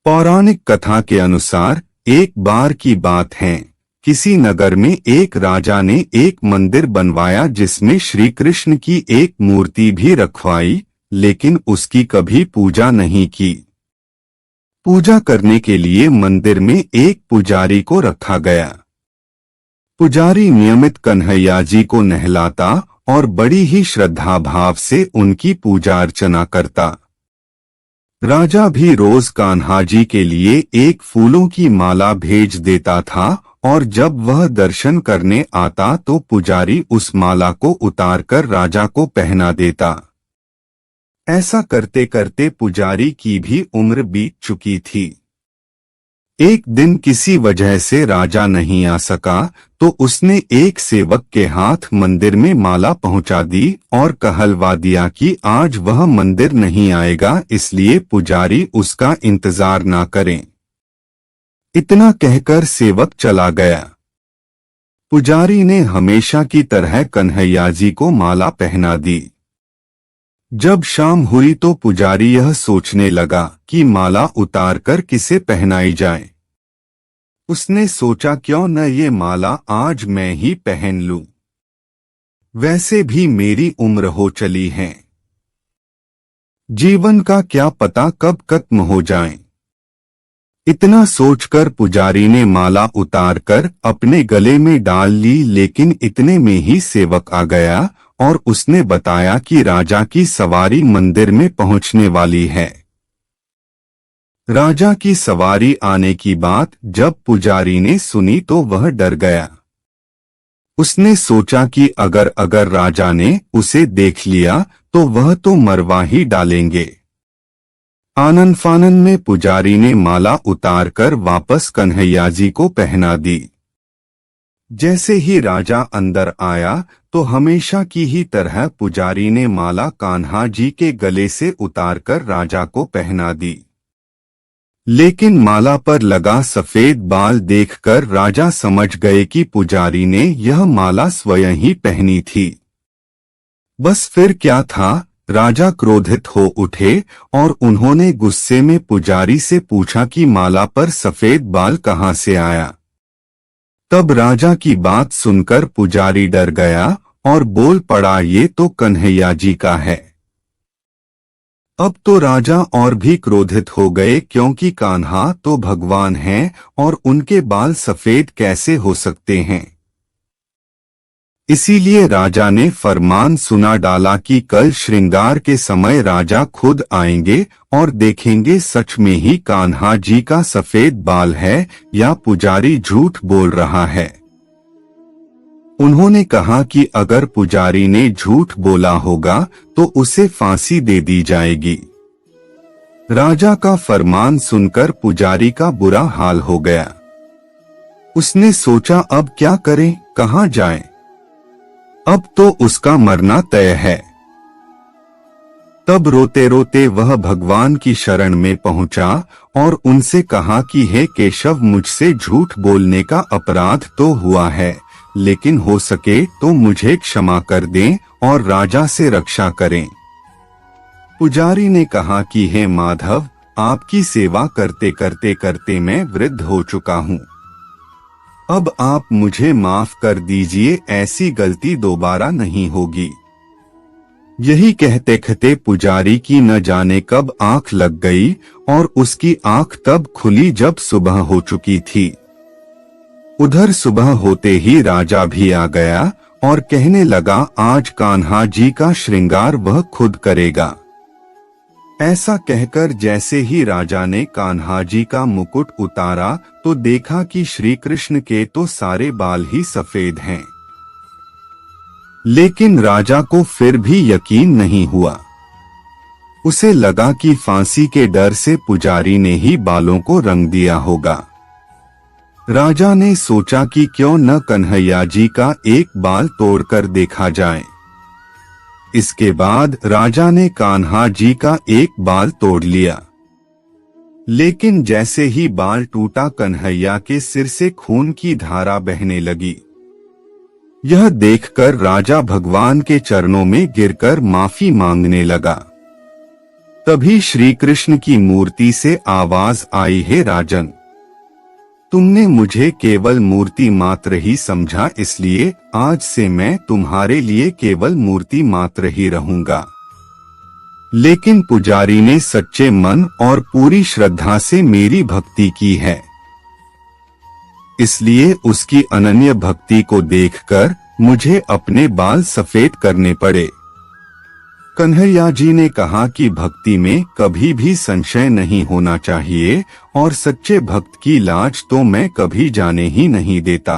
पौराणिक कथा के अनुसार एक बार की बात है, किसी नगर में एक राजा ने एक मंदिर बनवाया जिसमें श्री कृष्ण की एक मूर्ति भी रखवाई, लेकिन उसकी कभी पूजा नहीं की। पूजा करने के लिए मंदिर में एक पुजारी को रखा गया। पुजारी नियमित कन्हैया जी को नहलाता और बड़ी ही श्रद्धा भाव से उनकी पूजा अर्चना करता। राजा भी रोज कान्हा जी के लिए एक फूलों की माला भेज देता था और जब वह दर्शन करने आता तो पुजारी उस माला को उतारकर राजा को पहना देता। ऐसा करते करते पुजारी की भी उम्र बीत चुकी थी। एक दिन किसी वजह से राजा नहीं आ सका तो उसने एक सेवक के हाथ मंदिर में माला पहुंचा दी और कहलवा दिया कि आज वह मंदिर नहीं आएगा, इसलिए पुजारी उसका इंतजार ना करें। इतना कहकर सेवक चला गया। पुजारी ने हमेशा की तरह कन्हैया जी को माला पहना दी। जब शाम हुई तो पुजारी यह सोचने लगा कि माला उतारकर किसे पहनाई जाए। उसने सोचा क्यों न ये माला आज मैं ही पहन लूं। वैसे भी मेरी उम्र हो चली है, जीवन का क्या पता कब खत्म हो जाए। इतना सोचकर पुजारी ने माला उतारकर अपने गले में डाल ली, लेकिन इतने में ही सेवक आ गया और उसने बताया कि राजा की सवारी मंदिर में पहुंचने वाली है। राजा की सवारी आने की बात जब पुजारी ने सुनी तो वह डर गया। उसने सोचा कि अगर राजा ने उसे देख लिया तो वह तो मरवा ही डालेंगे। आनन फानन में पुजारी ने माला उतारकर वापस कन्हैया जी को पहना दी। जैसे ही राजा अंदर आया तो हमेशा की ही तरह पुजारी ने माला कान्हा जी के गले से उतारकर राजा को पहना दी। लेकिन माला पर लगा सफेद बाल देखकर राजा समझ गए कि पुजारी ने यह माला स्वयं ही पहनी थी। बस फिर क्या था, राजा क्रोधित हो उठे और उन्होंने गुस्से में पुजारी से पूछा कि माला पर सफेद बाल कहाँ से आया। तब राजा की बात सुनकर पुजारी डर गया और बोल पड़ा, ये तो कन्हैया जी का है। अब तो राजा और भी क्रोधित हो गए, क्योंकि कान्हा तो भगवान हैं और उनके बाल सफेद कैसे हो सकते हैं। इसीलिए राजा ने फरमान सुना डाला कि कल श्रृंगार के समय राजा खुद आएंगे और देखेंगे सच में ही कान्हा जी का सफेद बाल है या पुजारी झूठ बोल रहा है। उन्होंने कहा कि अगर पुजारी ने झूठ बोला होगा तो उसे फांसी दे दी जाएगी। राजा का फरमान सुनकर पुजारी का बुरा हाल हो गया। उसने सोचा अब क्या करें, कहां जाएं? अब तो उसका मरना तय है। तब रोते रोते वह भगवान की शरण में पहुंचा और उनसे कहा कि हे केशव, मुझसे झूठ बोलने का अपराध तो हुआ है, लेकिन हो सके तो मुझे क्षमा कर दें और राजा से रक्षा करें। पुजारी ने कहा कि हे माधव, आपकी सेवा करते करते मैं वृद्ध हो चुका हूँ। अब आप मुझे माफ कर दीजिए, ऐसी गलती दोबारा नहीं होगी। यही कहते कहते पुजारी की न जाने कब आंख लग गई और उसकी आंख तब खुली जब सुबह हो चुकी थी। उधर सुबह होते ही राजा भी आ गया और कहने लगा, आज कान्हा जी का श्रृंगार वह खुद करेगा। ऐसा कहकर जैसे ही राजा ने कान्हा जी का मुकुट उतारा तो देखा कि श्री कृष्ण के तो सारे बाल ही सफेद हैं। लेकिन राजा को फिर भी यकीन नहीं हुआ। उसे लगा कि फांसी के डर से पुजारी ने ही बालों को रंग दिया होगा। राजा ने सोचा कि क्यों न कन्हैया जी का एक बाल तोड़कर देखा जाए। इसके बाद राजा ने कान्हा जी का एक बाल तोड़ लिया। लेकिन जैसे ही बाल टूटा, कन्हैया के सिर से खून की धारा बहने लगी। यह देखकर राजा भगवान के चरणों में गिरकर माफी मांगने लगा। तभी श्री कृष्ण की मूर्ति से आवाज आई, हे राजन, तुमने मुझे केवल मूर्ति मात्र ही समझा, इसलिए आज से मैं तुम्हारे लिए केवल मूर्ति मात्र ही रहूंगा। लेकिन पुजारी ने सच्चे मन और पूरी श्रद्धा से मेरी भक्ति की है, इसलिए उसकी अनन्य भक्ति को देखकर मुझे अपने बाल सफेद करने पड़े। कन्हैया जी ने कहा कि भक्ति में कभी भी संशय नहीं होना चाहिए और सच्चे भक्त की लाज तो मैं कभी जाने ही नहीं देता।